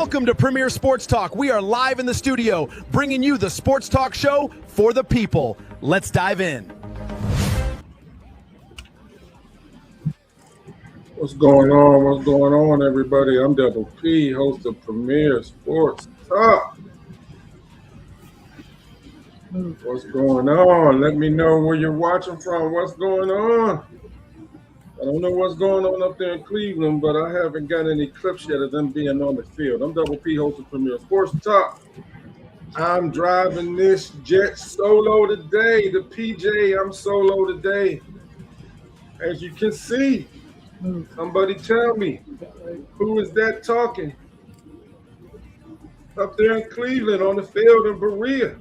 Welcome to Premier Sports Talk. We are live in the studio, bringing you the sports talk show for the people. Let's dive in. What's going on? What's going on, everybody? I'm Double P, host of Premier Sports Talk. What's going on? Let me know where you're watching from. What's going on? I don't know what's going on up there in Cleveland, but I haven't got any clips yet of them being on the field. I'm Double P, host of Premier Sports Talk. I'm driving this jet solo today. The PJ, I'm solo today. As you can see, somebody tell me, who is that talking? Up there in Cleveland on the field in Berea.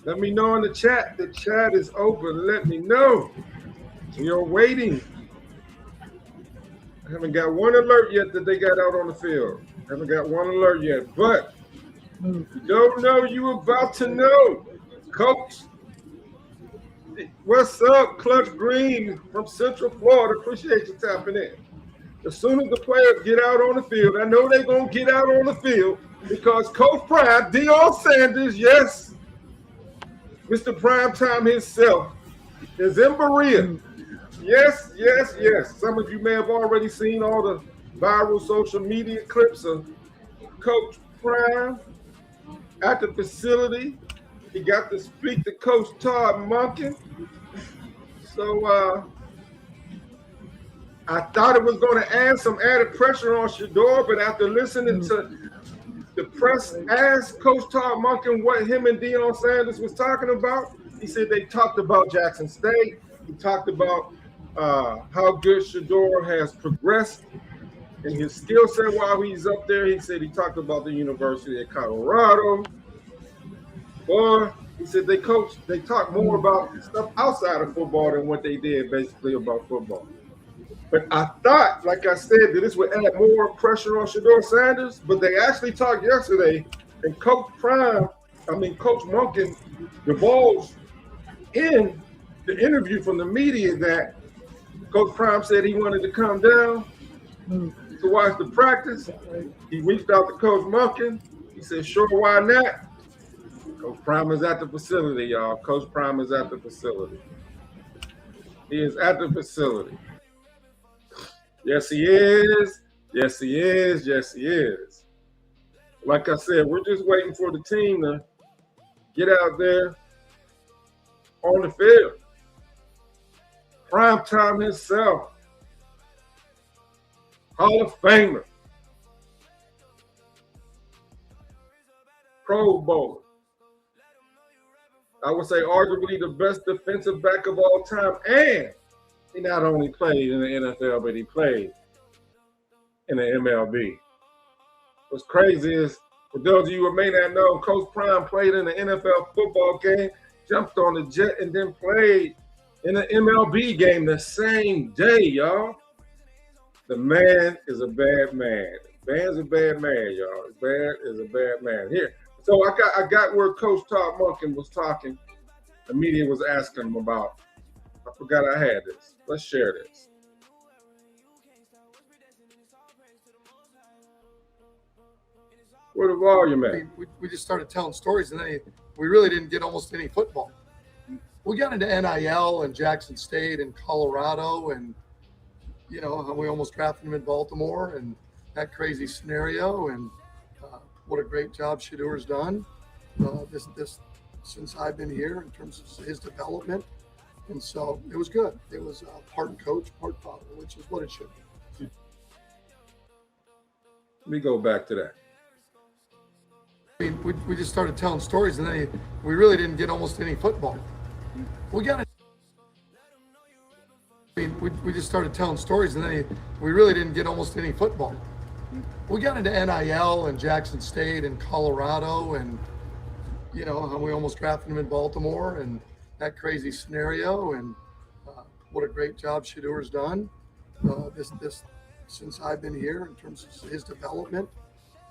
Let me know in the chat. The chat is open. Let me know. We are waiting. I haven't got one alert yet that they got out on the field. Haven't got one alert yet. But you don't know, you about to know. Coach, what's up? Clutch Green from Central Florida. Appreciate you tapping in. As soon as the players get out on the field, I know they're going to get out on the field because Coach Prime, Deshaun Sanders, yes, Mr. Primetime himself, is in Berea. Yes, yes, yes. Some of you may have already seen all the viral social media clips of Coach Prime at the facility. He got to speak to Coach Todd Monken. So I thought it was going to add some added pressure on Shedeur, but after listening to the press ask Coach Todd Monken what him and Deshaun Sanders was talking about, he said they talked about Jackson State. He talked about how good Shedeur has progressed in his skill set while he's up there. He said he talked about the University of Colorado. Boy, he said they talk more about stuff outside of football than what they did basically about football. But I thought, like I said, that this would add more pressure on Shedeur Sanders, but they actually talked yesterday, and Coach Monken divulged in the interview from the media that Coach Prime said he wanted to come down to watch the practice. He reached out to Coach Monken. He said, sure, why not? Coach Prime is at the facility, y'all. Coach Prime is at the facility. He is at the facility. Yes, he is. Yes, he is. Yes, he is. Like I said, we're just waiting for the team to get out there on the field. Prime time himself. Hall of Famer. Pro Bowler. I would say arguably the best defensive back of all time. And he not only played in the NFL, but he played in the MLB. What's crazy is, for those of you who may not know, Coach Prime played in the NFL football game, jumped on the jet, and then played in an MLB game the same day, y'all. The man is a bad man. The man's a bad man, y'all. The man is a bad man. Here. So I got where Coach Todd Monken was talking. The media was asking him about. I forgot I had this. Let's share this. Where the volume at? We just started telling stories, and then we really didn't get almost any football. We got into NIL and Jackson State and Colorado, and we almost drafted him in Baltimore, and that crazy scenario. And what a great job Shedeur's done. This since I've been here in terms of his development, and so it was good. It was part coach, part father, which is what it should be. Let me go back to that. We just started telling stories, and then we really didn't get almost any football. We just started telling stories, and then we really didn't get almost any football. We got into NIL and Jackson State and Colorado, and we almost drafted him in Baltimore, and that crazy scenario. And what a great job Shedeur's done. This since I've been here in terms of his development.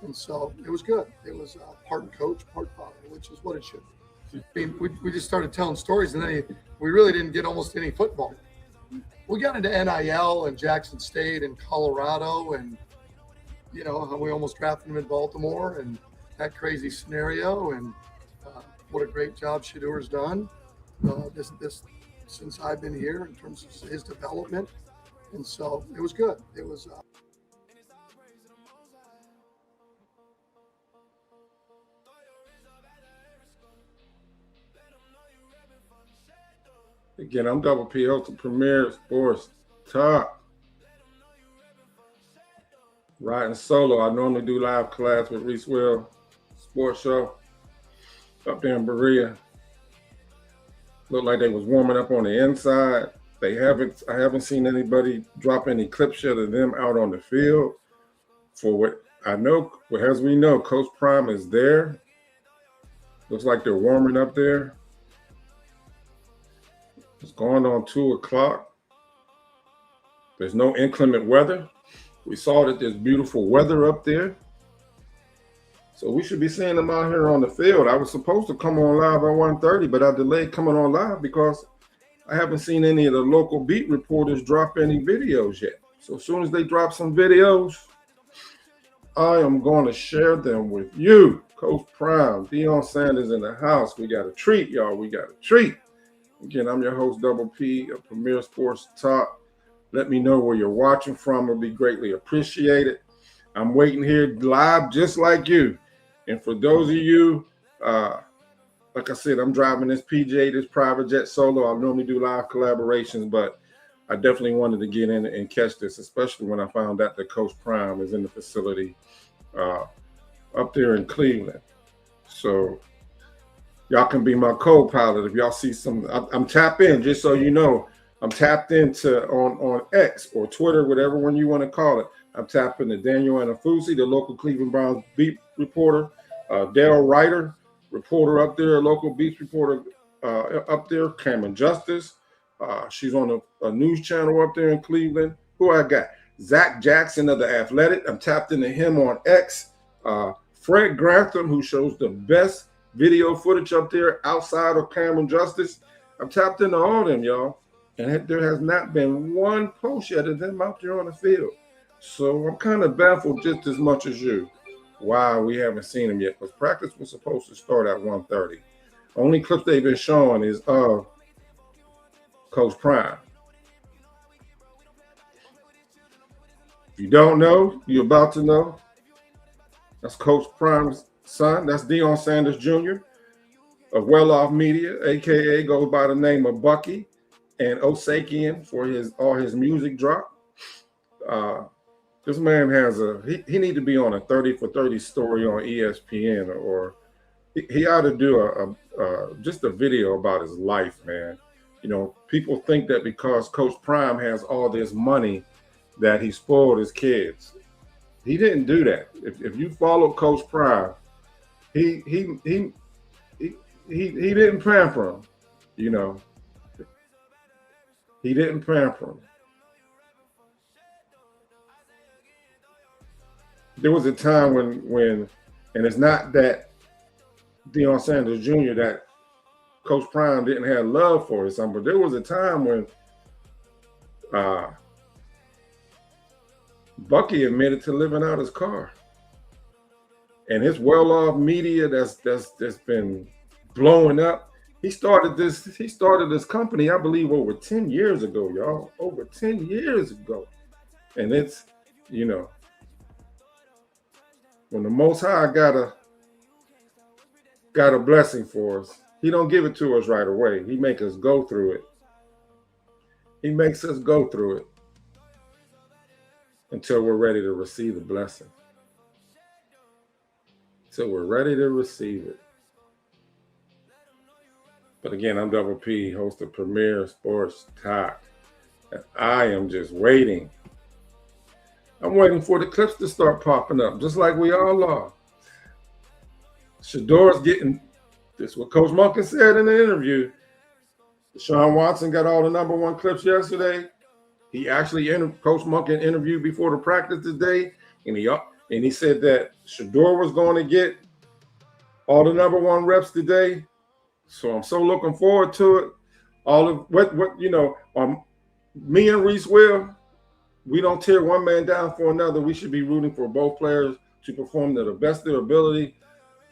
And so it was good. It was part coach, part father, which is what it should be. We just started telling stories, and then we really didn't get almost any football. We got into NIL and Jackson State and Colorado, and you know, how we almost drafted him in Baltimore and that crazy scenario, and what a great job Shedeur's done this since I've been here in terms of his development. And so it was good. It was. Again, I'm Double P, host of Premier Sports Talk. Riding solo. I normally do live class with Reese Will Sports Show up there in Berea. Looked like they was warming up on the inside. I haven't seen anybody drop any clip shot of them out on the field. For what I know, as we know, Coach Prime is there. Looks like they're warming up there. It's going on 2 o'clock. There's no inclement weather. We saw that there's beautiful weather up there. So we should be seeing them out here on the field. I was supposed to come on live at 1:30, but I delayed coming on live because I haven't seen any of the local beat reporters drop any videos yet. So as soon as they drop some videos, I am going to share them with you. Coach Prime, Deshaun Sanders in the house. We got a treat, y'all. We got a treat. Again, I'm your host, Double P of Premier Sports Talk. Let me know where you're watching from. It'll be greatly appreciated. I'm waiting here live just like you. And for those of you, like I said, I'm driving this PJ, this private jet solo. I normally do live collaborations, but I definitely wanted to get in and catch this, especially when I found out that Coach Prime is in the facility up there in Cleveland. So y'all can be my co-pilot if y'all see some. I'm tapped in, just so you know. I'm tapped into on X or Twitter, whatever one you want to call it. I'm tapped into Daniel Anafusi, the local Cleveland Browns beat reporter, Dale Ryder, reporter up there, local beat reporter up there, Cameron Justice. She's on a news channel up there in Cleveland. Who I got? Zach Jackson of The Athletic. I'm tapped into him on X. Fred Grantham, who shows the best video footage up there outside of Cameron Justice. I'm tapped into all them, y'all. And there has not been one post yet of them out there on the field. So I'm kind of baffled just as much as you why we haven't seen them yet. Because practice was supposed to start at 1:30. Only clips they've been showing is of Coach Prime. If you don't know, you're about to know. That's Coach Prime's son. That's Deshaun Sanders Jr. of Well Off Media, a.k.a. goes by the name of Bucky and Osakian for all his music drop. This man has he need to be on a 30 for 30 story on ESPN, or he ought to do just a video about his life, man. You know, people think that because Coach Prime has all this money that he spoiled his kids. He didn't do that. If you follow Coach Prime, he didn't pamper him, you know. He didn't pamper him. There was a time when and it's not that Deshaun Sanders Jr. that Coach Prime didn't have love for his son, but there was a time when Bucky admitted to living out his car. And his well-off media that's been blowing up. He started this company, I believe, over 10 years ago, y'all. Over 10 years ago. And it's, you know, when the Most High got a blessing for us, he don't give it to us right away. He makes us go through it. He makes us go through it until we're ready to receive the blessing. Until we're ready to receive it. But again, I'm Double P, host of Premier Sports Talk. And I am just waiting. I'm waiting for the clips to start popping up, just like we all are. Shedeur's getting, this is what Coach Monken said in the interview. Deshaun Watson got all the #1 clips yesterday. He actually, Coach Monken interviewed before the practice today, and he said that Shedeur was going to get all the #1 reps today. So I'm so looking forward to it. All of what you know, me and Reese Will, we don't tear one man down for another. We should be rooting for both players to perform to the best of their ability.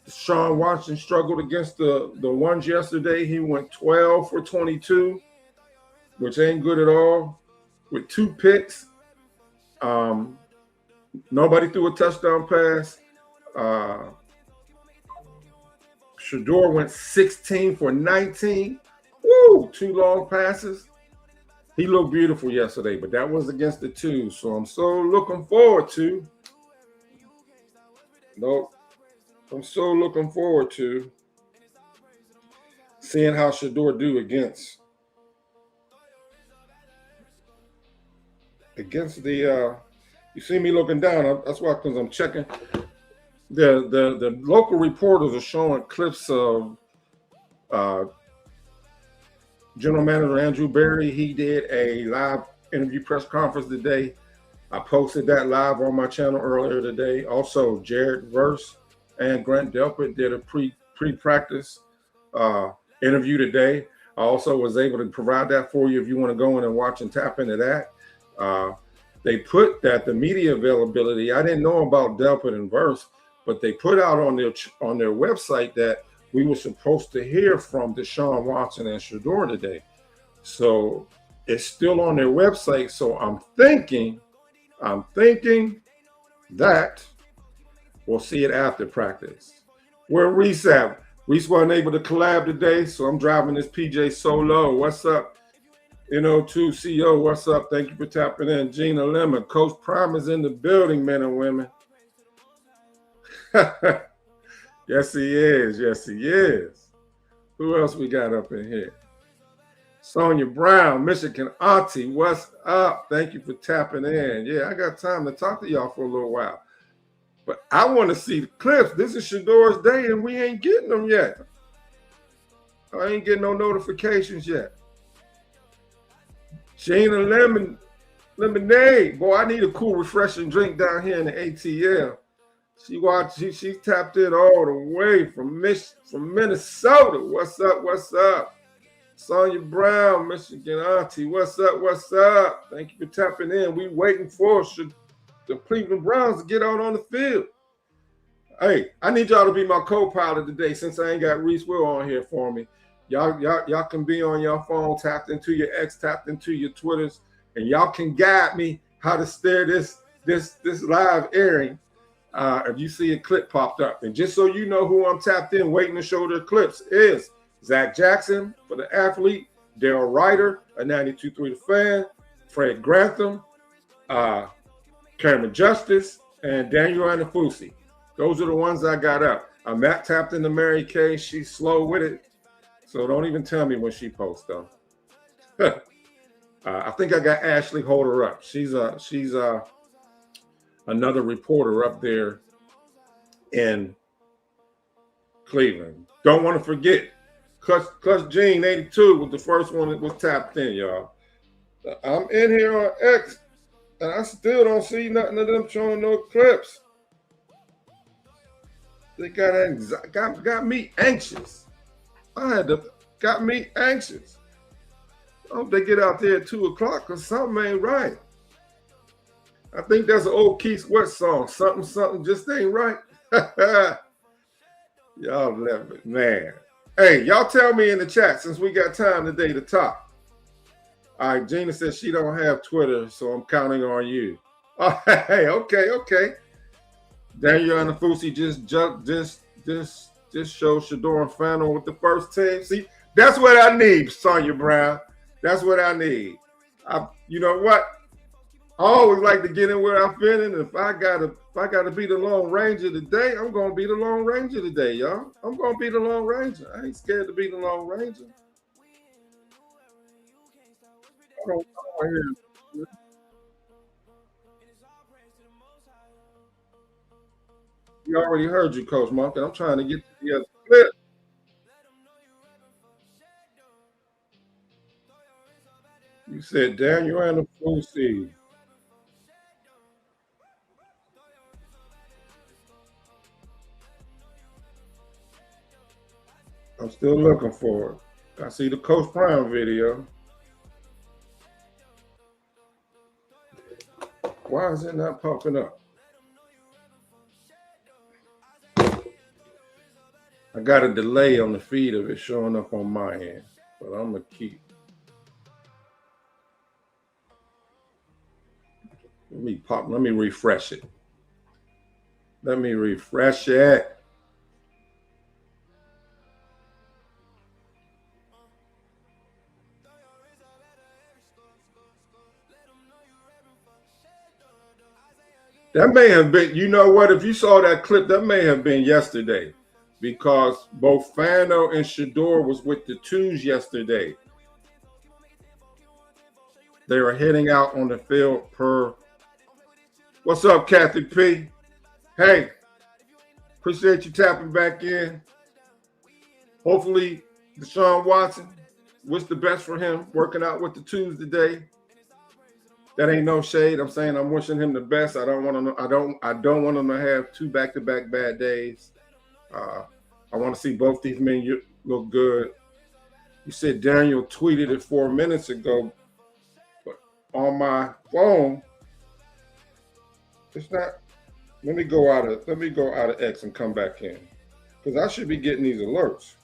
Deshaun Watson struggled against the ones yesterday. He went 12 for 22, which ain't good at all, with 2 picks. Nobody threw a touchdown pass. Shedeur went 16 for 19. Woo! 2 long passes. He looked beautiful yesterday, but that was against the 2. So I'm so looking forward to. I'm so looking forward to seeing how Shedeur do against the. You see me looking down. That's why, because I'm checking. The local reporters are showing clips of General Manager Andrew Berry. He did a live interview press conference today. I posted that live on my channel earlier today. Also, Jared Verse and Grant Delpit did a pre-practice interview today. I also was able to provide that for you if you want to go in and watch and tap into that. They put that the media availability. I didn't know about Delpit and Verse, but they put out on their website that we were supposed to hear from Deshaun Watson and Shedeur today. So it's still on their website. So I'm thinking that we'll see it after practice. Where Reese at? Reese wasn't able to collab today, so I'm driving this PJ solo. What's up? NO2CO, what's up? Thank you for tapping in. Gina Lemon, Coach Prime is in the building, men and women. Yes, he is. Yes, he is. Who else we got up in here? Sonia Brown, Michigan Auntie, what's up? Thank you for tapping in. Yeah, I got time to talk to y'all for a little while. But I want to see the clips. This is Shedeur's day, and we ain't getting them yet. I ain't getting no notifications yet. Gina Lemonade. Boy, I need a cool, refreshing drink down here in the ATL. She tapped in all the way from Minnesota. What's up? What's up? Sonia Brown, Michigan Auntie. What's up? What's up? Thank you for tapping in. We waiting for the Cleveland Browns to get out on the field. Hey, I need y'all to be my co-pilot today since I ain't got Reese Will on here for me. Y'all can be on your phone, tapped into your X, tapped into your Twitters, and y'all can guide me how to steer this live airing. If you see a clip popped up. And just so you know who I'm tapped in waiting to show their clips is Zach Jackson for the athlete, Daryl Ryder, a 92.3 The Fan, Fred Grantham, Cameron Justice, and Daniel Anafusi. Those are the ones I got up. I'm not tapped into Mary Kay. She's slow with it. So don't even tell me when she posts though. I think I got Ashley Holder up. She's another reporter up there in Cleveland. Don't want to forget, Clutch Gene 82 was the first one that was tapped in, y'all. I'm in here on X, and I still don't see nothing of them showing no clips. They got me anxious. Got me anxious. I hope they get out there at 2 o'clock because something ain't right. I think that's an old Keith Sweat song. Something just ain't right. Y'all love it, man. Hey, y'all tell me in the chat since we got time today to talk. All right, Gina says she don't have Twitter, so I'm counting on you. Oh, hey, okay. Daniel Anafusi just showed Shedeur and Fano with the first team. See, that's what I need, Sonia Brown. That's what I need. You know what? I always like to get in where I fit in. If I gotta be the Lone Ranger today, I'm gonna be the Lone Ranger today, y'all. I'm gonna be the Lone Ranger. I ain't scared to be the Lone Ranger. You already heard you, Coach Monken. I'm trying to get to the other clip. You said Daniel Anafusi. I'm still looking for it. I see the Coach Prime video. Why is it not popping up? I got a delay on the feed of it showing up on my end, but I'm going to keep. Let me refresh it. Let me refresh it. That may have been, you know what, if you saw that clip, that may have been yesterday, because both Fano and Shedeur was with the twos yesterday. They were heading out on the field per. What's up, Kathy P? Hey, appreciate you tapping back in. Hopefully, Deshaun Watson, wish the best for him, working out with the twos today. That ain't no shade. I'm saying I'm wishing him the best. I don't want him to have 2 back-to-back bad days. I want to see both these men look good. You said Daniel tweeted it 4 minutes ago, but on my phone, it's not. Let me go out of X and come back in, because I should be getting these alerts.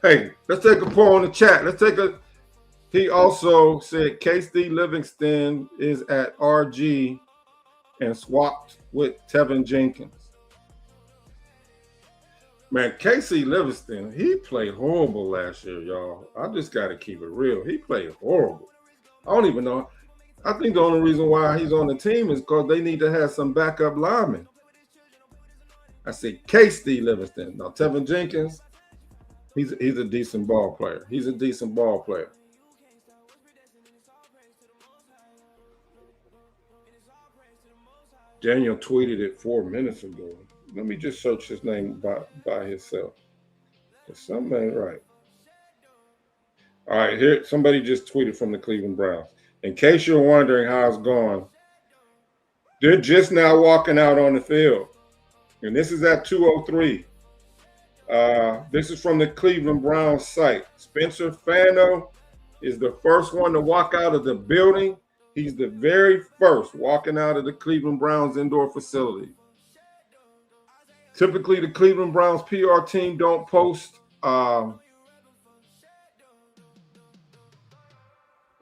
Hey, let's take a poll in the chat. He also said KC Livingston is at RG and swapped with Tevin Jenkins. Man, KC Livingston, he played horrible last year, y'all. I just got to keep it real. He played horrible. I don't even know. I think the only reason why he's on the team is because they need to have some backup linemen. I said KC Livingston. Now, Tevin Jenkins, he's a decent ball player. He's a decent ball player. Daniel tweeted it 4 minutes ago. Let me just search his name by himself. Something ain't right. All right, here, somebody just tweeted from the Cleveland Browns. In case you're wondering how it's going, they're just now walking out on the field. And this is at 2:03. This is from the Cleveland Browns site. Spencer Fano is the first one to walk out of the building. He's the very first walking out of the Cleveland Browns indoor facility. Typically, the Cleveland Browns PR team don't post a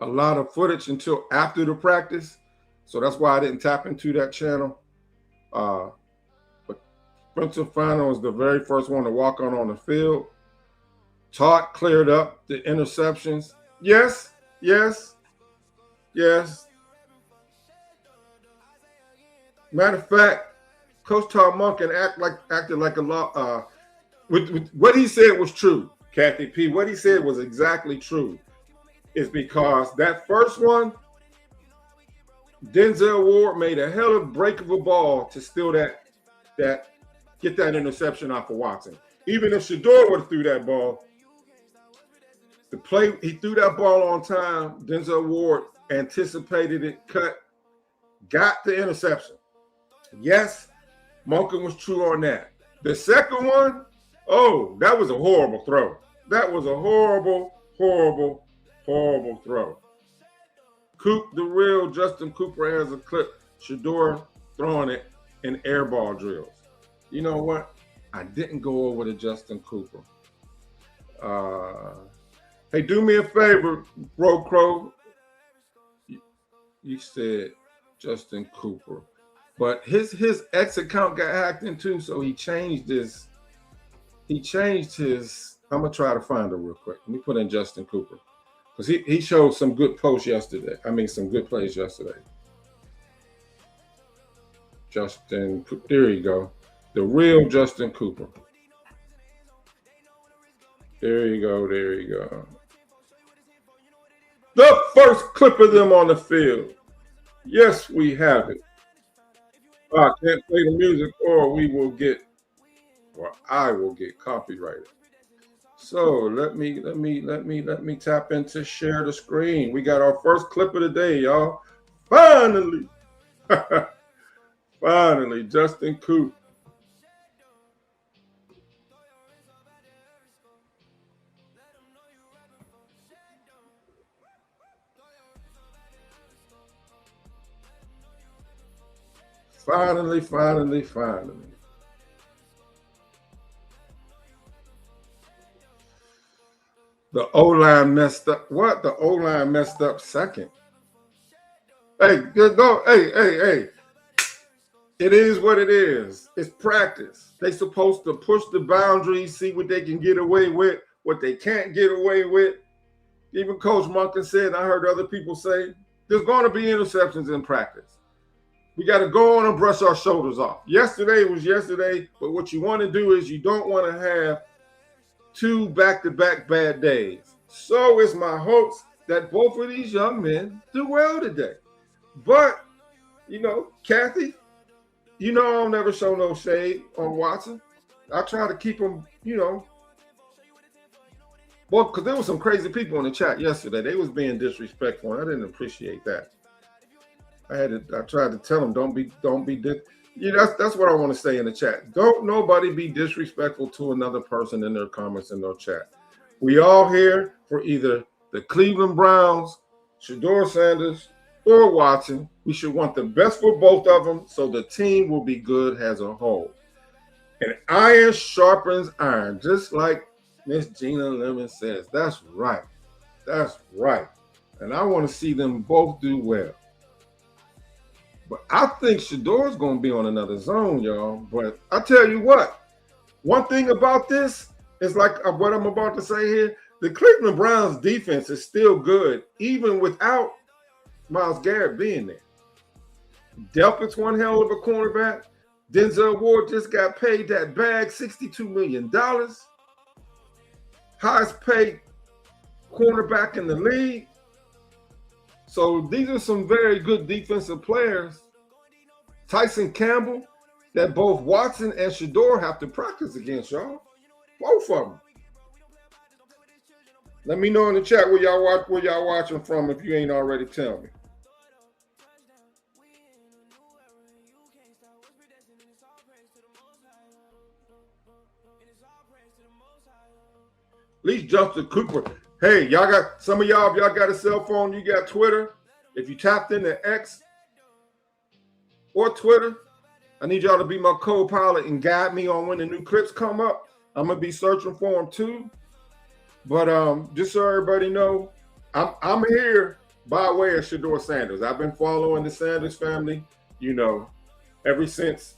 lot of footage until after the practice. So that's why I didn't tap into that channel. But Spencer Fano is the very first one to walk on the field. Todd cleared up the interceptions. Yes. Matter of fact, Coach Todd Monken acted like a lot. With what he said was true, Kathy P. What he said was exactly true. Is because that first one, Denzel Ward made a hell of a break of a ball to steal get that interception off of Watson. Even if Shedeur would have threw that ball, he threw that ball on time. Denzel Ward anticipated it, got the interception. Yes, Monken was true on that. The second one, that was a horrible throw. That was a horrible throw. The real Justin Cooper has a clip. Shedeur throwing it in air ball drills. You know what? I didn't go over to Justin Cooper. Hey, do me a favor, Bro Crow. You said Justin Cooper. But his X account got hacked into, so he changed his. I'm gonna try to find it real quick. Let me put in Justin Cooper, because he showed some good posts yesterday. Some good plays yesterday. Justin, there you go. The real Justin Cooper. There you go. The first clip of them on the field. Yes, we have it. I can't play the music, or I will get copyrighted. So let me tap into share the screen. We got our first clip of the day, y'all. Finally, Justin Cooper. Finally. The O-line messed up. What? The O-line messed up second. Hey, go. Hey. It is what it is. It's practice. They supposed to push the boundaries, see what they can get away with, what they can't get away with. Even Coach Monken said, I heard other people say, there's going to be interceptions in practice. We got to go on and brush our shoulders off. Yesterday was yesterday, but what you want to do is you don't want to have 2 back-to-back bad days. So it's my hopes that both of these young men do well today. But, Kathy, I'll never show no shade on Watson. I try to keep him, well, because there were some crazy people in the chat yesterday. They was being disrespectful, and I didn't appreciate that. I tried to tell them, don't be that's what I want to say in the chat. Don't nobody be disrespectful to another person in their comments in their chat. We all here for either the Cleveland Browns, Shedeur Sanders, or Watson. We should want the best for both of them so the team will be good as a whole. And iron sharpens iron, just like Miss Gina Lemon says. That's right. And I want to see them both do well. But I think Shedeur's going to be on another zone, y'all. But I tell you what, one thing about this is like what I'm about to say here. The Cleveland Browns defense is still good, even without Myles Garrett being there. Delpit's one hell of a cornerback. Denzel Ward just got paid that bag, $62 million. Highest paid cornerback in the league. So these are some very good defensive players. Tyson Campbell, that both Watson and Shedeur have to practice against, y'all. Both of them. Let me know in the chat where y'all watching from if you ain't already tell me. At least Justin Cooper. Hey, y'all got some of y'all, if y'all got a cell phone, you got Twitter. If you tapped into X or Twitter, I need y'all to be my co-pilot and guide me on when the new clips come up. I'm gonna be searching for them too. But just so everybody know, I'm here by way of Shedeur Sanders. I've been following the Sanders family, ever since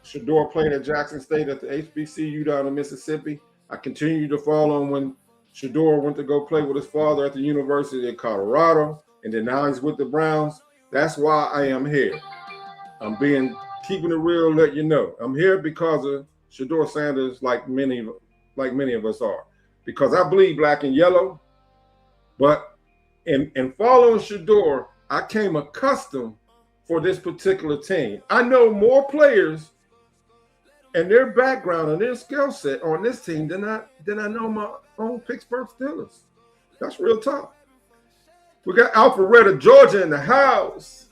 Shedeur played at Jackson State at the HBCU down in Mississippi. I continue to follow him when Shedeur went to go play with his father at the University of Colorado, and then now he's with the Browns. That's why I am here. I'm keeping it real, let you know. I'm here because of Shedeur Sanders, like many of us are, because I bleed black and yellow. But in following Shedeur, I came accustomed for this particular team. I know more players and their background and their skill set on this team than I know my own Pittsburgh Steelers. That's real talk. We got Alpharetta, Georgia in the house.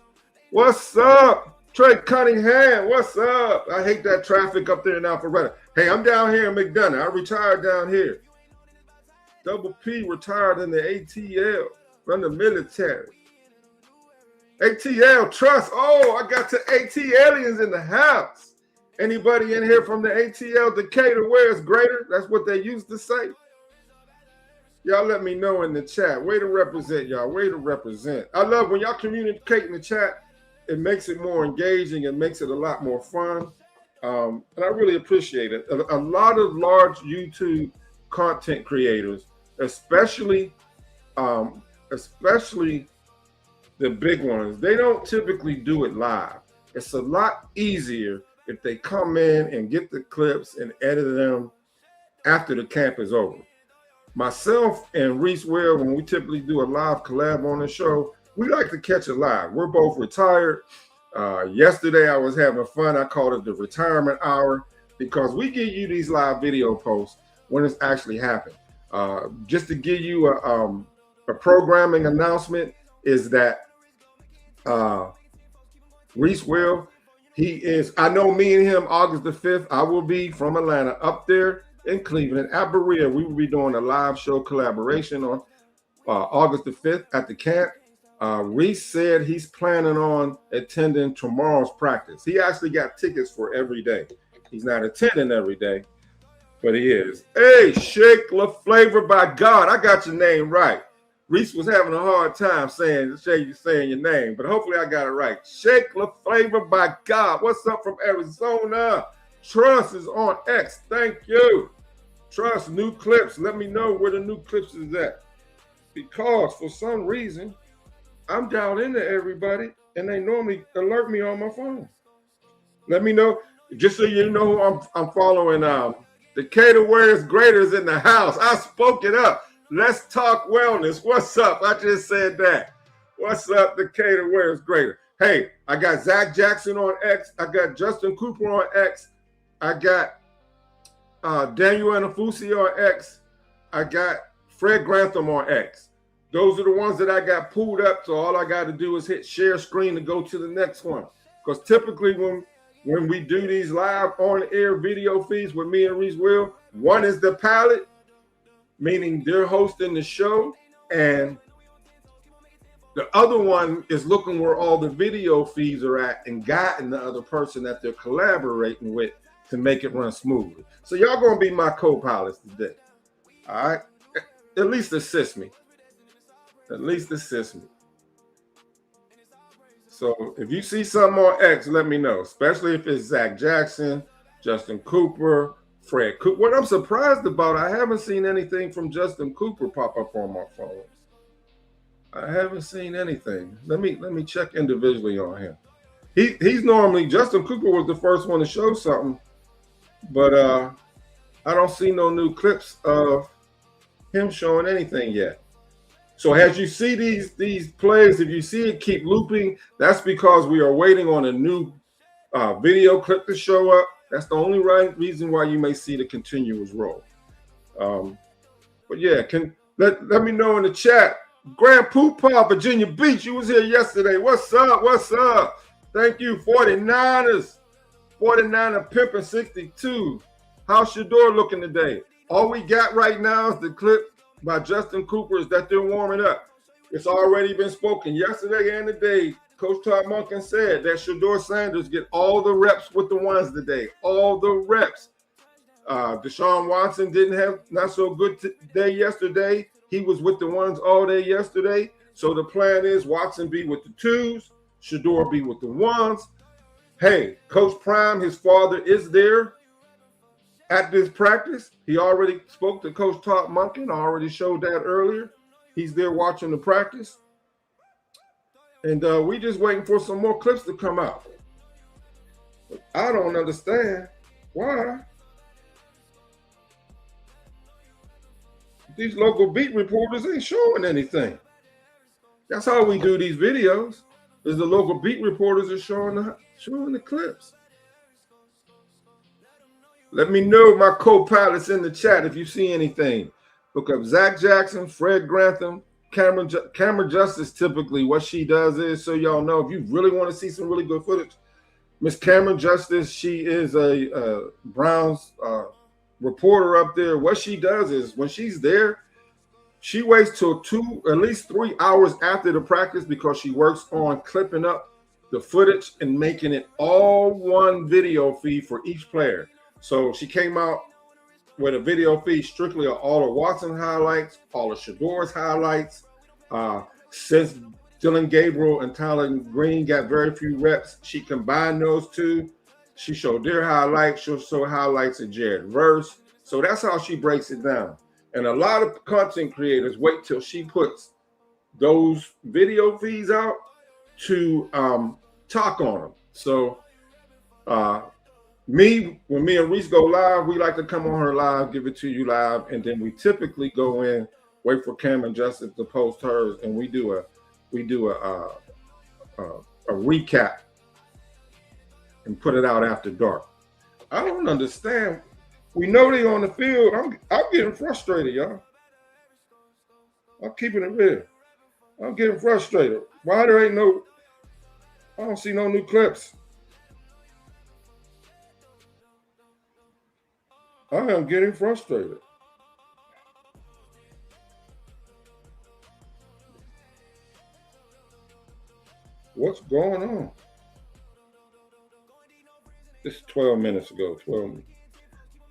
What's up? Trey Cunningham, what's up? I hate that traffic up there in Alpharetta. Hey, I'm down here in McDonough. I retired down here. Double P retired in the ATL from the military. ATL Trust. Oh, I got the AT aliens in the house. Anybody in here from the ATL Decatur where it's greater? That's what they used to say. Y'all let me know in the chat. Way to represent, y'all. Way to represent. I love when y'all communicate in the chat. It makes it more engaging. It makes it a lot more fun. And I really appreciate it. A lot of large YouTube content creators, especially the big ones, they don't typically do it live. It's a lot easier if they come in and get the clips and edit them after the camp is over. Myself and Reese Will, when we typically do a live collab on the show, we like to catch it live. We're both retired. Yesterday I was having fun. I called it the retirement hour because we give you these live video posts when it's actually happened. Just to give you a programming announcement is that Reese Will, I know me and him, August the 5th, I will be from Atlanta up there in Cleveland at Berea. We will be doing a live show collaboration on August the 5th at the camp. Reese said he's planning on attending tomorrow's practice. He actually got tickets for every day. He's not attending every day, but he is. Hey, Shake LaFlavor, by God, I got your name right. Reese was having a hard time saying your name, but hopefully I got it right. Shake LaFlavor, by God. What's up from Arizona? Trust is on X. Thank you. Trust, new clips. Let me know where the new clips is at. Because for some reason, I'm down into everybody, and they normally alert me on my phone. Let me know, just so you know who I'm following. Decatur Wears Graders in the house. I spoke it up. Let's talk wellness. What's up? I just said that. What's up, Decatur Wears Grader? Hey, I got Zach Jackson on X. I got Justin Cooper on X. I got Daniel Anafusi on X. I got Fred Grantham on X. Those are the ones that I got pulled up, so all I got to do is hit share screen to go to the next one. Because typically when we do these live on-air video feeds with me and Reese Will, one is the pilot, meaning they're hosting the show, and the other one is looking where all the video feeds are at and guiding the other person that they're collaborating with to make it run smoothly. So y'all going to be my co-pilots today. All right? At least assist me. At least assist me. So if you see something on X, let me know, especially if it's Zach Jackson, Justin Cooper, Fred Cooper. What I'm surprised about, I haven't seen anything from Justin Cooper pop up on my phone. I haven't seen anything. Let me check individually on him. He's normally, Justin Cooper was the first one to show something, but I don't see no new clips of him showing anything yet. So as you see these plays, if you see it keep looping, that's because we are waiting on a new video clip to show up. That's the only right reason why you may see the continuous roll. But yeah, let me know in the chat. Grand Poopah, Virginia Beach, you was here yesterday. What's up? What's up? Thank you, 49ers. 49er Pimpin' 62. How's Shedeur looking today? All we got right now is the clip by Justin Cooper is that they're warming up. It's already been spoken yesterday and today. Coach Todd Monken said that Shedeur Sanders get all the reps with the ones today. All the reps. Deshaun Watson didn't have not so good day yesterday. He was with the ones all day yesterday. So the plan is Watson be with the twos, Shedeur be with the ones. Hey, Coach Prime, his father is there at this practice. He already spoke to Coach Todd Monken. I already showed that earlier. He's there watching the practice. And we just waiting for some more clips to come out. But I don't understand why these local beat reporters ain't showing anything. That's how we do these videos, is the local beat reporters are showing the clips. Let me know, my co-pilots in the chat, if you see anything. Look up Zach Jackson, Fred Grantham, Camera Justice. Typically what she does is, so y'all know, if you really want to see some really good footage, Miss Camera Justice, she is a Browns reporter up there. What she does is when she's there, she waits till at least 3 hours after the practice because she works on clipping up the footage and making it all one video feed for each player. So she came out with a video feed strictly of all of Watson highlights, all of Shedeur's highlights. Since Dylan Gabriel and Tyler Green got very few reps, she combined those two. She showed their highlights. She'll show highlights of Jared Verse. So that's how she breaks it down. And a lot of content creators wait till she puts those video feeds out to talk on them. So when me and Reese go live, we like to come on her live, give it to you live, and then we typically go in, wait for Cameron Justice to post hers, and we do a recap and put it out after dark. I don't understand. We know they on the field. I'm getting frustrated, y'all. I'm keeping it real. I'm getting frustrated. Why there ain't no? I don't see no new clips. I am getting frustrated. What's going on? This is 12 minutes ago. 12.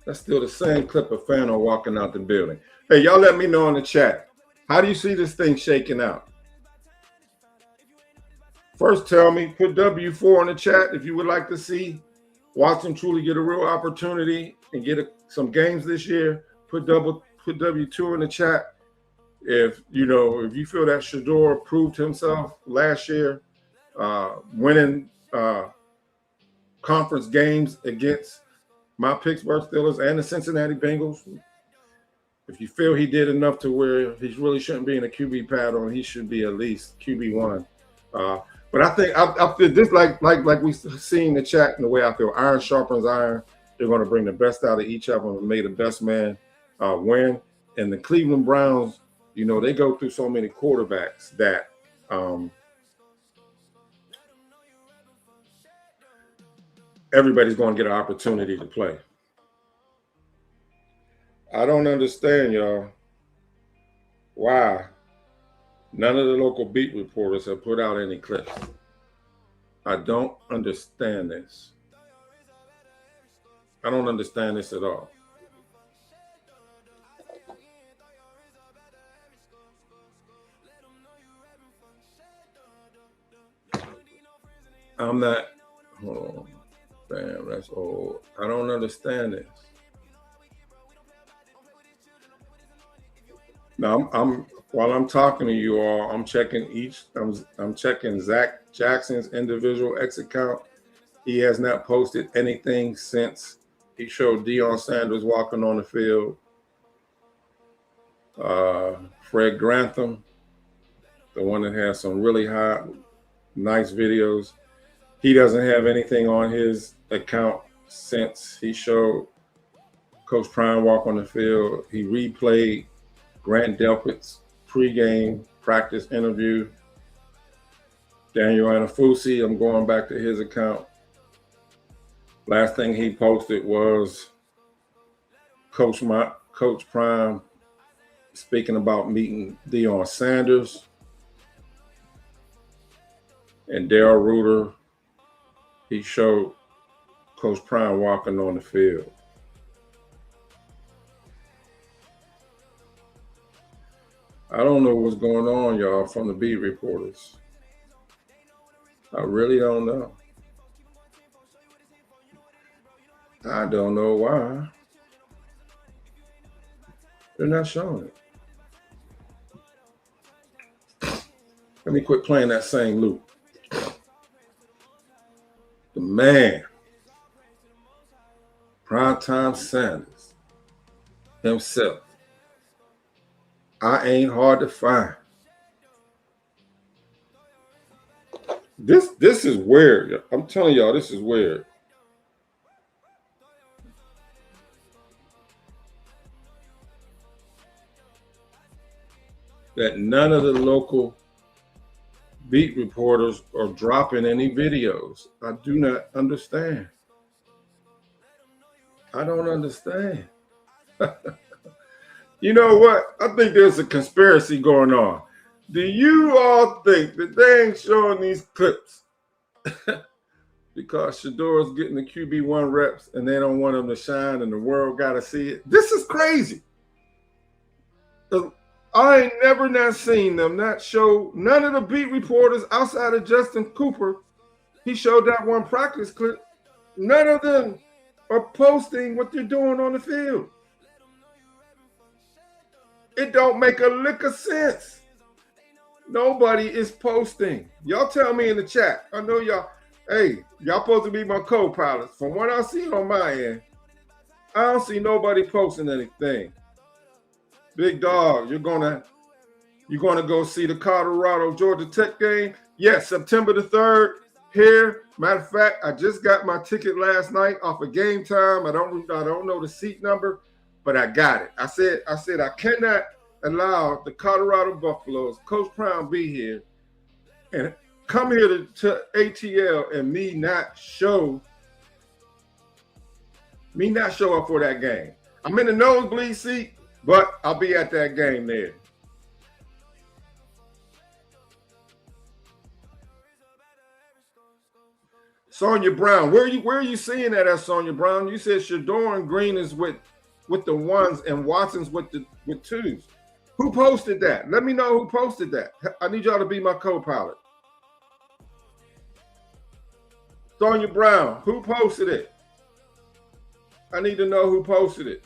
That's still the same clip of Fano walking out the building. Hey, y'all let me know in the chat. How do you see this thing shaking out? First, tell me, put W4 in the chat if you would like to see Watson truly get a real opportunity and get some games this year. Put W2 in the chat if you feel that Shedeur proved himself last year, winning conference games against my Pittsburgh Steelers and the Cincinnati Bengals. If you feel he did enough to where he really shouldn't be in a QB paddle and he should be at least QB1. But I think I feel this like we seen in the chat and the way I feel. Iron sharpens iron. They're going to bring the best out of each of them and make the best man win. And the Cleveland Browns, they go through so many quarterbacks that everybody's going to get an opportunity to play. I don't understand, y'all, why none of the local beat reporters have put out any clips. I don't understand this. I don't understand this at all. I'm not, hold on. Damn, that's old. I don't understand this. Now, while I'm talking to you all, I'm checking I'm checking Zach Jackson's individual X account. He has not posted anything since he showed Deshaun Sanders walking on the field. Fred Grantham, the one that has some really nice videos. He doesn't have anything on his account since he showed Coach Prime walk on the field. He replayed Grant Delpit's pregame practice interview. Daniel Anafusi, I'm going back to his account. Last thing he posted was Coach Prime speaking about meeting Deshaun Sanders and Darrell Reuter. He showed Coach Prime walking on the field. I don't know what's going on, y'all, from the beat reporters. I really don't know. I don't know why they're not showing it. Let me quit playing that same loop. The man, Primetime Sanders himself. I ain't hard to find. This is weird. I'm telling y'all, this is weird. That none of the local beat reporters are dropping any videos. I do not understand. I don't understand. You know what? I think there's a conspiracy going on. Do you all think that they ain't showing these clips because Shedeur's getting the QB1 reps and they don't want him to shine and the world got to see it? This is crazy. I ain't never not seen them not show none of the beat reporters outside of Justin Cooper. He showed that one practice clip. None of them are posting what they're doing on the field. It don't make a lick of sense. Nobody is posting. Y'all tell me in the chat. I know y'all, hey, y'all supposed to be my co-pilots. From what I see on my end, I don't see nobody posting anything. Big Dog, you're gonna go see the Colorado Georgia Tech game? Yes, September the 3rd here. Matter of fact, I just got my ticket last night off of Game Time. I don't know the seat number, but I got it. I said I cannot allow the Colorado Buffaloes, Coach Prime, be here and come here to ATL and me not show up for that game. I'm in the nosebleed seat, but I'll be at that game there. Sonya Brown. Where are you seeing that at, Sonya Brown? You said Shedeur and Green is with the ones and Watson's with twos. Who posted that? Let me know who posted that. I need y'all to be my co-pilot. Sonya Brown, who posted it? I need to know who posted it.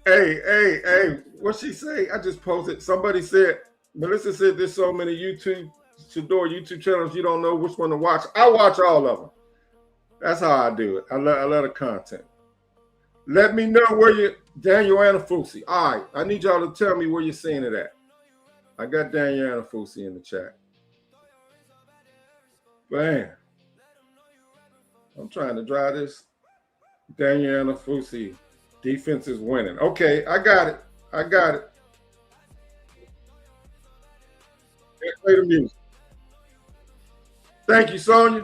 Hey, what she say? I just posted. Somebody said, Melissa said there's so many Shedeur YouTube channels, you don't know which one to watch. I watch all of them. That's how I do it. I love the content. Let me know where you, Daniel Anafusi. All right, I need y'all to tell me where you're seeing it at. I got Daniel Anafusi in the chat. Bam. I'm trying to drive this. Daniel Anafusi. Defense is winning. Okay, I got it. Can't play the music. Thank you, Sonya.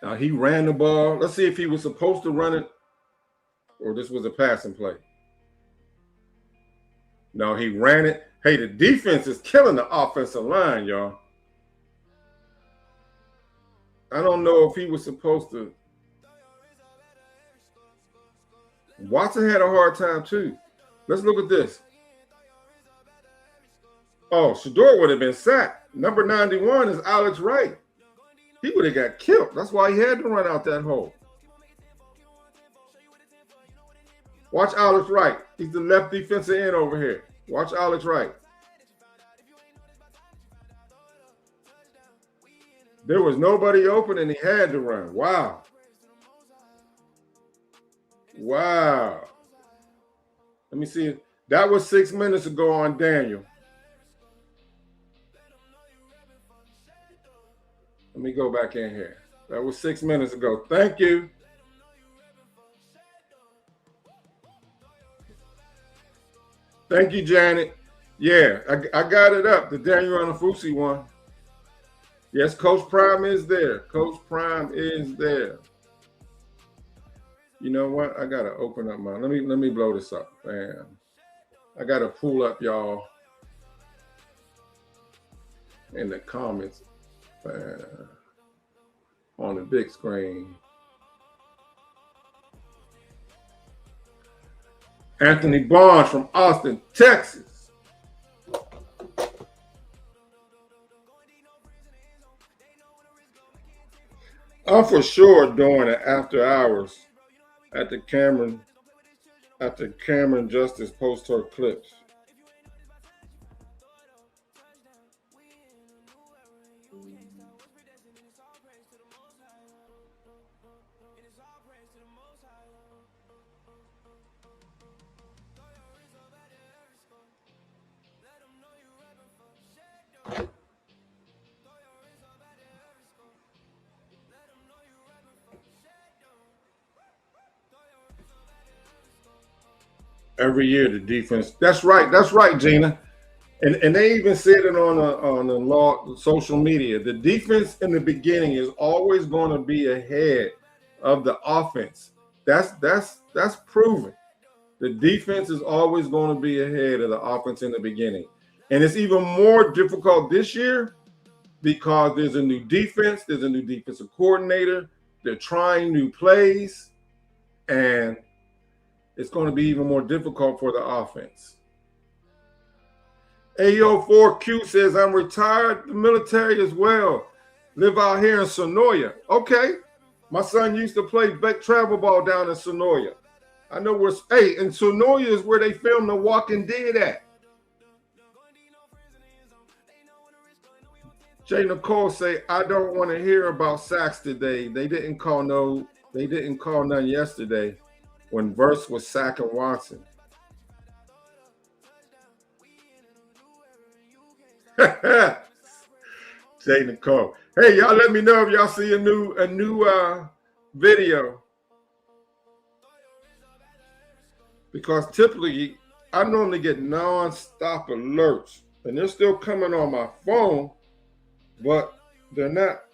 Now he ran the ball. Let's see if he was supposed to run it or this was a passing play. No, he ran it. Hey, the defense is killing the offensive line, y'all. I don't know if he was supposed to. Watson had a hard time too. Let's look at this. Oh, Shedeur would have been sacked. Number 91 is Alex Wright. He would have got killed. That's why he had to run out that hole. Watch Alex Wright. He's the left defensive end over here. Watch Alex Wright. There was nobody open and he had to run. Wow. Wow. Let me see. That was 6 minutes ago on Daniel. Let me go back in here. That was 6 minutes ago. Thank you. Thank you, Janet. Yeah, I got it up. The Daniel Anafusi one. Yes, Coach Prime is there. Coach Prime is there. You know what? I gotta open up my. Let me blow this up, man. I gotta pull up y'all in the comments on the big screen. Anthony Barnes from Austin, Texas. I'm for sure doing it after hours at the Cameron Justice post-her clips. Every year the defense. That's right, Gina. And they even said it on the social media. The defense in the beginning is always going to be ahead of the offense. That's proven. The defense is always going to be ahead of the offense in the beginning. And it's even more difficult this year because there's a new defense, there's a new defensive coordinator, they're trying new plays, and it's going to be even more difficult for the offense. AO4Q says, I'm retired the military as well. Live out here in Sonoya. Okay. My son used to play travel ball down in Sonoya. I know where, and Sonoya is where they filmed The Walking Dead at. Jay Nicole say, I don't want to hear about sacks today. They didn't call none yesterday when Verse was sacking Watson. Jay Nicole. Hey, y'all let me know if y'all see a new video. Because typically I normally get non-stop alerts And they're still coming on my phone, but they're not.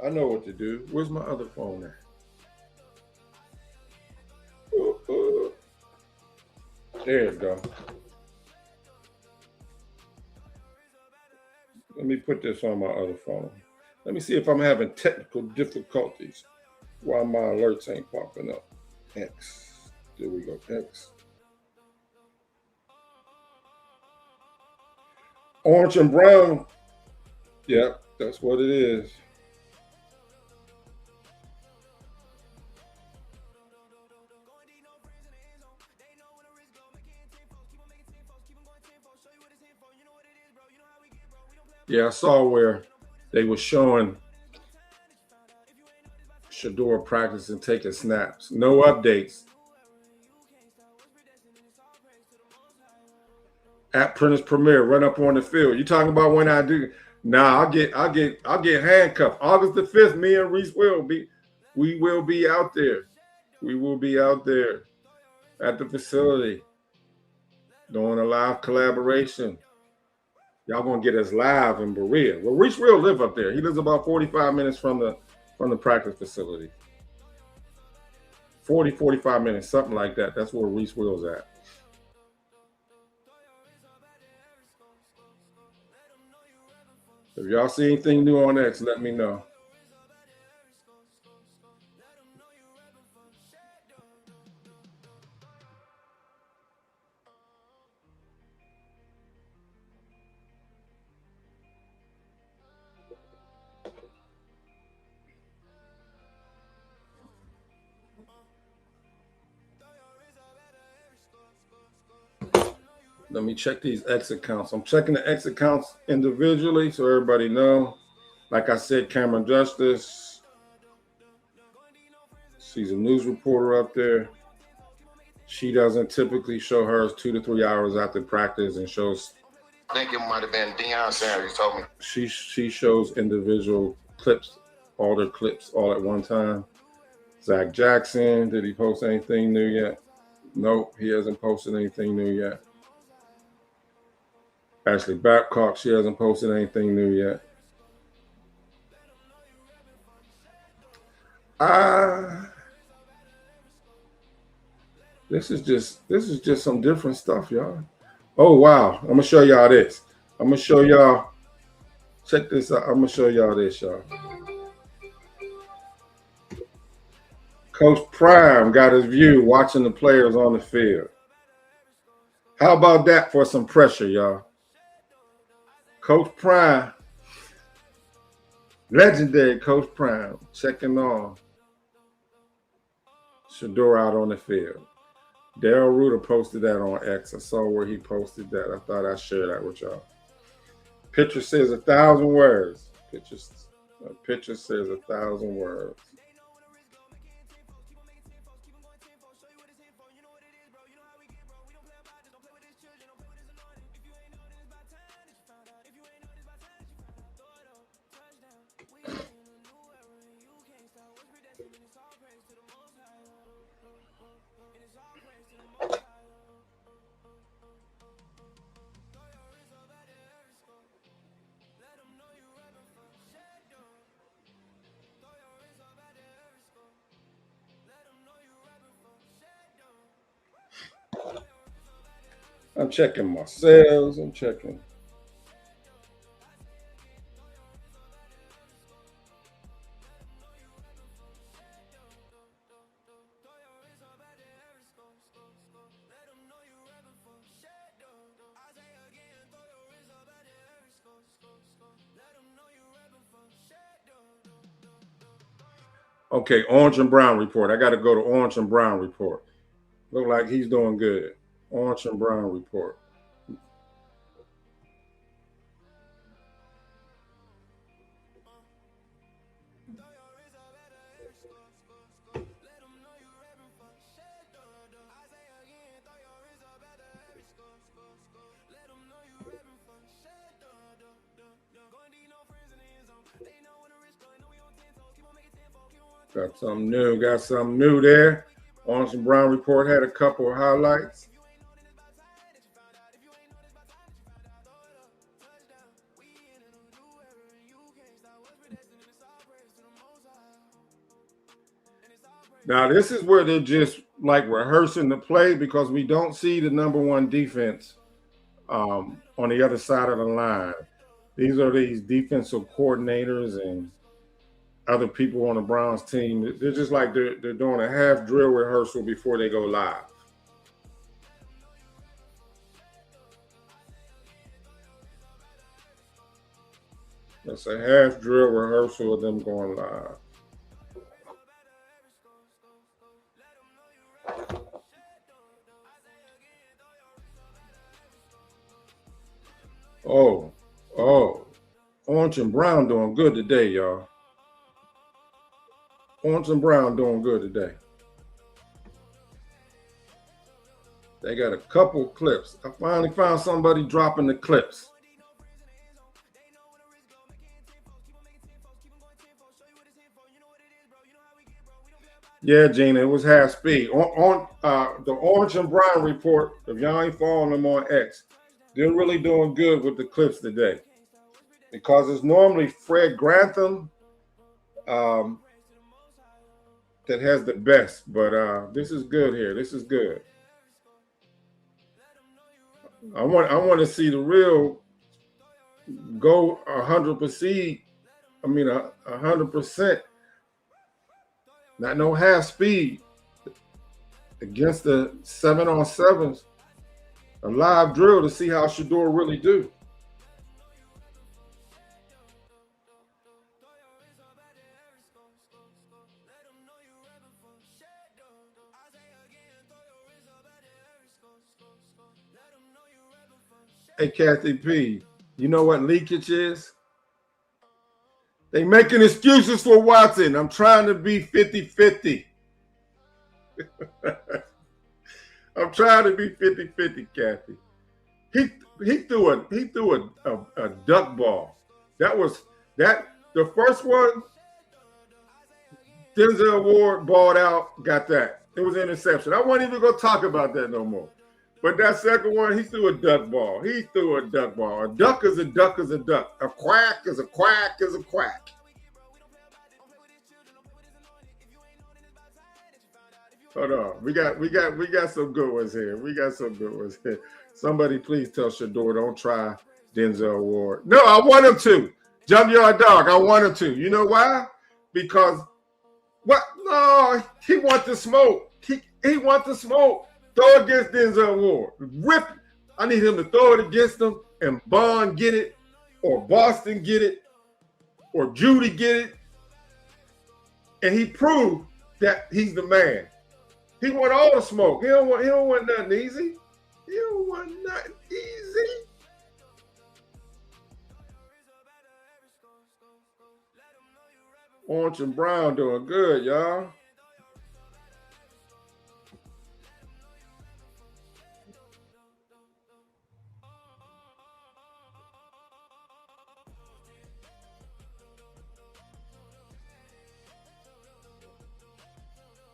I know what to do. Where's my other phone at? There you go. Let me put this on my other phone. Let me see if I'm having technical difficulties while my alerts ain't popping up. X. There we go. X. Orange and brown. Yep, that's what it is. Yeah, I saw where they were showing Shedeur practicing taking snaps. No updates. At PrenticePremier, run up on the field. You talking about when I do? Nah, I'll get handcuffed. August the 5th, me and Reese we will be out there. We will be out there at the facility doing a live collaboration. Y'all gonna get us live in Berea. Well, Reese will live up there. He lives about 45 minutes from the practice facility. 45 minutes, something like that. That's where Reese Will's at. If y'all see anything new on X, let me know. Let me check these X accounts. I'm checking the X accounts individually so everybody know. Like I said, Cameron Justice. She's a news reporter up there. She doesn't typically show hers 2 to 3 hours after practice and shows. I think it might have been Deshaun Sanders. Told me. She shows individual clips, all their clips all at one time. Zach Jackson, did he post anything new yet? Nope, he hasn't posted anything new yet. Ashley Babcock, she hasn't posted anything new yet. This is just some different stuff, y'all. Oh wow, I'm gonna show y'all this. I'm gonna show y'all. Check this out. I'm gonna show y'all this, y'all. Coach Prime got his view watching the players on the field. How about that for some pressure, y'all? Coach Prime, legendary Coach Prime, checking on Shedeur out on the field. Daryl Reuter posted that on X. I saw where he posted that. I thought I'd share that with y'all. Picture says 1,000 words. Picture says 1,000 words. I'm checking my sales. I'm checking. Okay, Orange and Brown report. I got to go to Orange and Brown report. Look like he's doing good. Orange and Brown report. Got something new. Got something new there. Orange and Brown report had a couple of highlights. Now, this is where they're just like rehearsing the play because we don't see the number one defense on the other side of the line. These are these defensive coordinators and other people on the Browns team. They're just like they're doing a half drill rehearsal before they go live. It's a half drill rehearsal of them going live. Oh, Orange and Brown doing good today, y'all. Orange and Brown doing good today. They got a couple clips. I finally found somebody dropping the clips. Yeah, Gina, it was half speed. On the Orange and Brown report, if y'all ain't following them on X, they're really doing good with the clips today. Because it's normally Fred Grantham that has the best. But this is good here. This is good. I want to see the real go 100%. I mean 100%. Not no half speed against the 7-on-7s. A live drill to see how Shedeur really do. Hey, Kathy P, you know what leakage is? They making excuses for Watson. I'm trying to be 50-50. I'm trying to be 50-50, Kathy. He threw a duck ball. The first one, Denzel Ward balled out, got that. It was an interception. I wasn't even gonna talk about that no more. But that second one, he threw a duck ball. He threw a duck ball. A duck is a duck is a duck. A quack is a quack is a quack. Hold on. We got some good ones here. We got some good ones here. Somebody please tell Shedeur don't try Denzel Ward. No, I want him to. Junkyard Dog, I want him to. You know why? Because what? No, he wants the smoke. He wants the smoke. Throw against Denzel Ward. Rip. I need him to throw it against him and Bond get it, or Boston get it, or Judy get it. And he proved that he's the man. He want all the smoke. He don't want nothing easy. He don't want nothing easy. Orange and Brown doing good, y'all.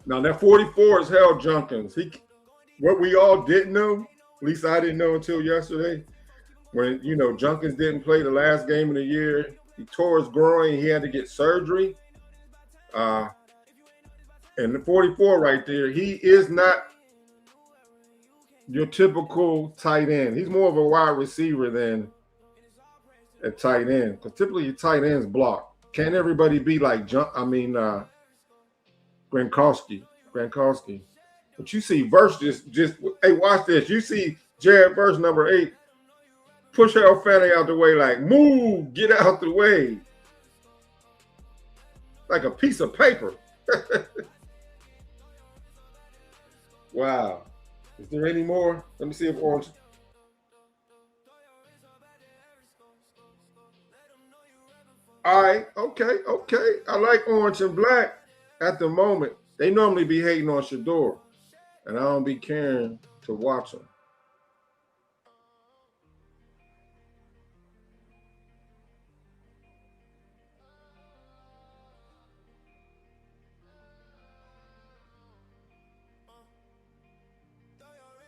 Now that 44 is Hal Junkins. What we all didn't know, at least I didn't know until yesterday, when Junkins didn't play the last game of the year. He tore his groin. He had to get surgery. And the 44 right there, he is not your typical tight end. He's more of a wide receiver than a tight end. Because typically your tight ends block. Can't everybody be like Gronkowski. But you see Verse just hey, watch this. You see Jared Verse number 8 push Harold Fanning out the way, like move, get out the way. Like a piece of paper. Wow. Is there any more? Let me see if Orange. All right, okay. I like Orange and Black at the moment. They normally be hating on Shedeur, and I don't be caring to watch them.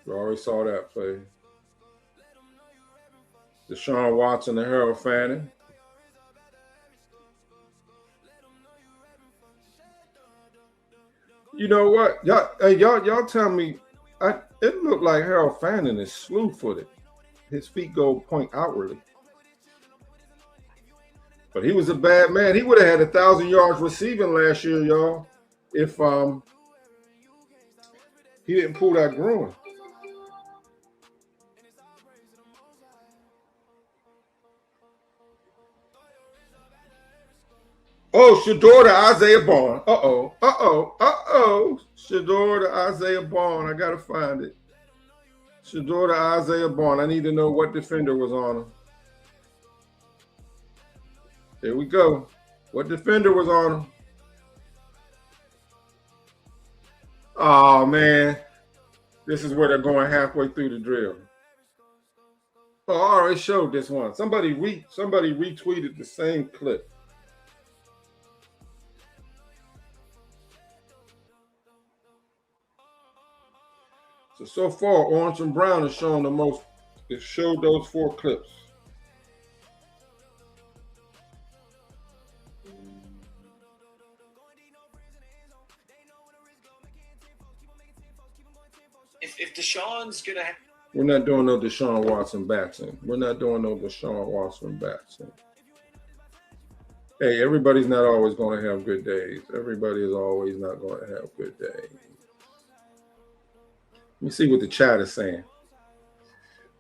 We already saw that play. Deshaun Watson and Harold Fanning. You know what? Y'all tell me. It looked like Harold Fannin is slew-footed. His feet go point outwardly. But he was a bad man. He would have had 1,000 yards receiving last year, y'all, if he didn't pull that groin. Oh, Shedeur to Isaiah Bond. Shedeur to Isaiah Bond. I got to find it. Shedeur to Isaiah Bond. I need to know what defender was on him. There we go. What defender was on him? Oh, man. This is where they're going halfway through the drill. Oh, I already showed this one. Somebody retweeted the same clip. So far, Orange and Brown has shown the most. It showed those 4 clips. If Deshaun's gonna, we're not doing no Deshaun Watson bashing. We're not doing no Deshaun Watson bashing. Hey, everybody's not always going to have good days. Everybody is always not going to have good days. Let me see what the chat is saying.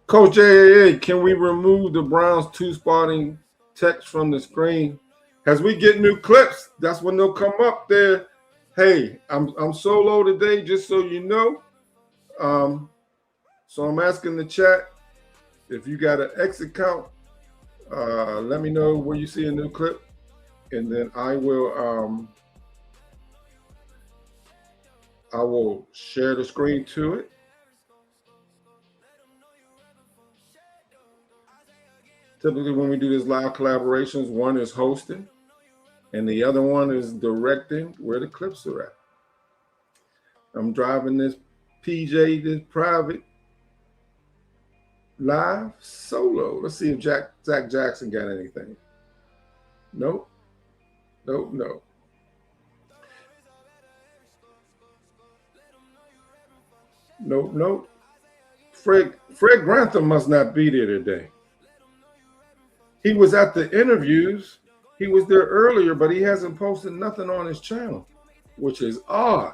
Coach JAA, can we remove the Browns 2-spotting text from the screen? As we get new clips, that's when they'll come up there. Hey, I'm solo today, just so you know. So I'm asking the chat, if you got an X account, let me know where you see a new clip, and then I will share the screen to it. Typically, when we do these live collaborations, one is hosting and the other one is directing where the clips are at. I'm driving this PJ, this private live solo. Let's see if Zach Jackson got anything. Nope. Nope. Fred Grantham must not be there today. He was at the interviews. He was there earlier, but he hasn't posted nothing on his channel, which is odd.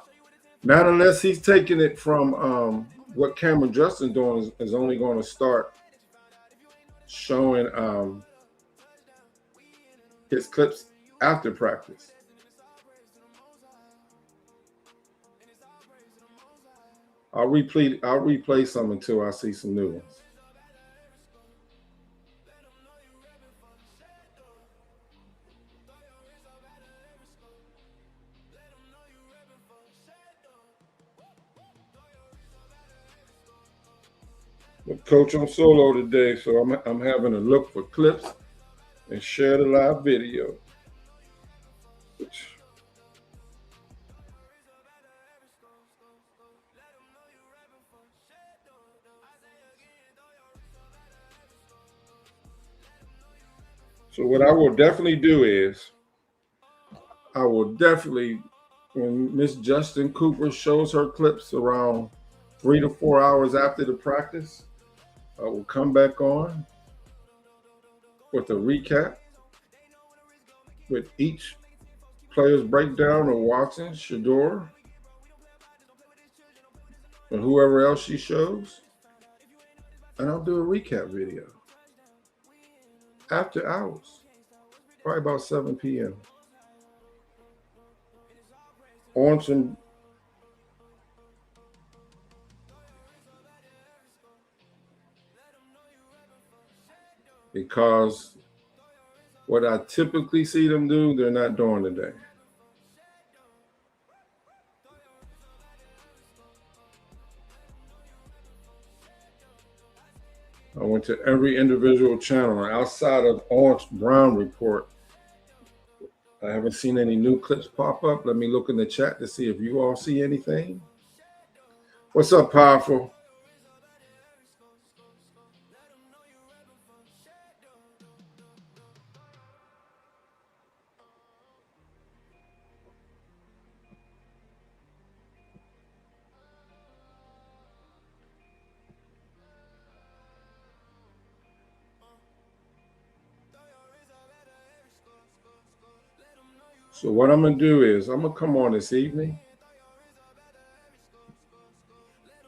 Not unless he's taking it from what Cameron Justin doing is only going to start showing his clips after practice. I'll replay some until I see some new ones. But Coach, I'm solo today, so I'm having to look for clips and share the live video. So what I will definitely do is, when Miss Justin Cooper shows her clips around 3 to 4 hours after the practice, I will come back on with a recap with each player's breakdown of Watson, Shedeur, and whoever else she shows. And I'll do a recap video after hours, probably about 7 p.m. on some because what I typically see them do, they're not doing today. I went to every individual channel outside of Orange Brown Report. I haven't seen any new clips pop up. Let me look in the chat to see if you all see anything. What's up, Powerful? So what I'm going to do is I'm going to come on this evening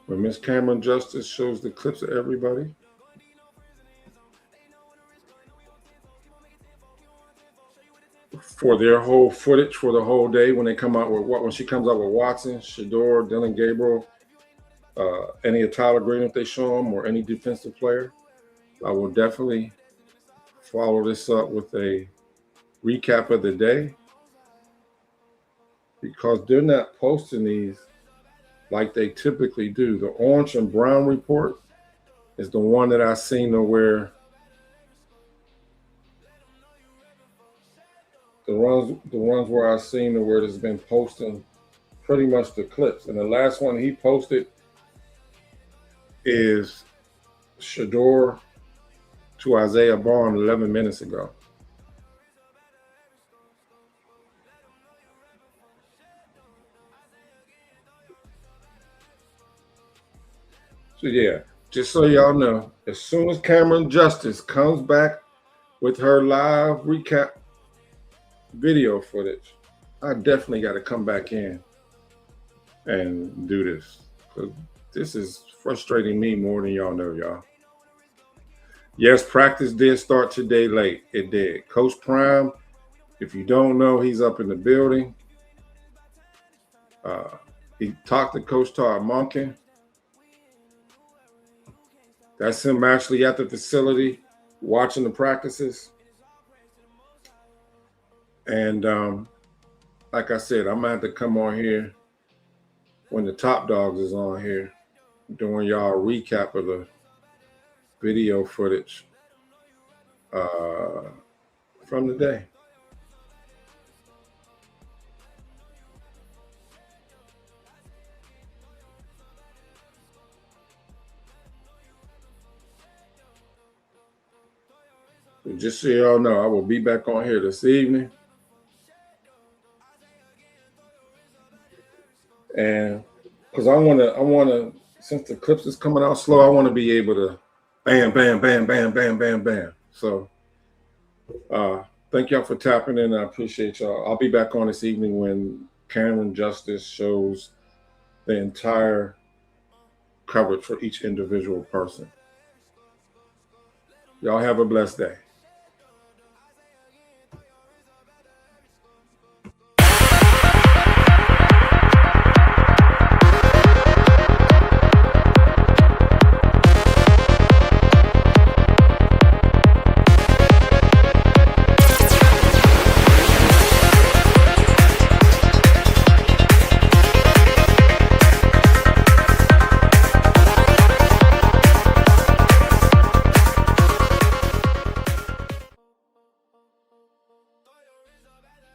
when Miss Cameron Justice shows the clips of everybody. For their whole footage for the whole day when they come out with when she comes out with Watson, Shedeur, Dylan Gabriel, any of Tyler Green if they show them, or any defensive player, I will definitely follow this up with a recap of the day, because they're not posting these like they typically do. The orange and brown report is the one that I seen to where the ones where I seen to where it's been posting pretty much the clips. And the last one he posted is Shedeur to Isaiah Bond 11 minutes ago. So yeah, just so y'all know, as soon as Cameron Justice comes back with her live recap video footage, I definitely got to come back in and do this, because this is frustrating me more than y'all know, y'all. Yes, practice did start today late. It did. Coach Prime, if you don't know, he's up in the building. He talked to Coach Todd Monken. That's him actually at the facility watching the practices. And like I said, I'm going to have to come on here when the Top Dogs is on here doing y'all a recap of the video footage from the day. So just so y'all know, I will be back on here this evening. And because I want to, since the clips is coming out slow, I want to be able to bam, bam, bam, bam, bam, bam, bam. So thank y'all for tapping in. I appreciate y'all. I'll be back on this evening when Cameron Justice shows the entire coverage for each individual person. Y'all have a blessed day.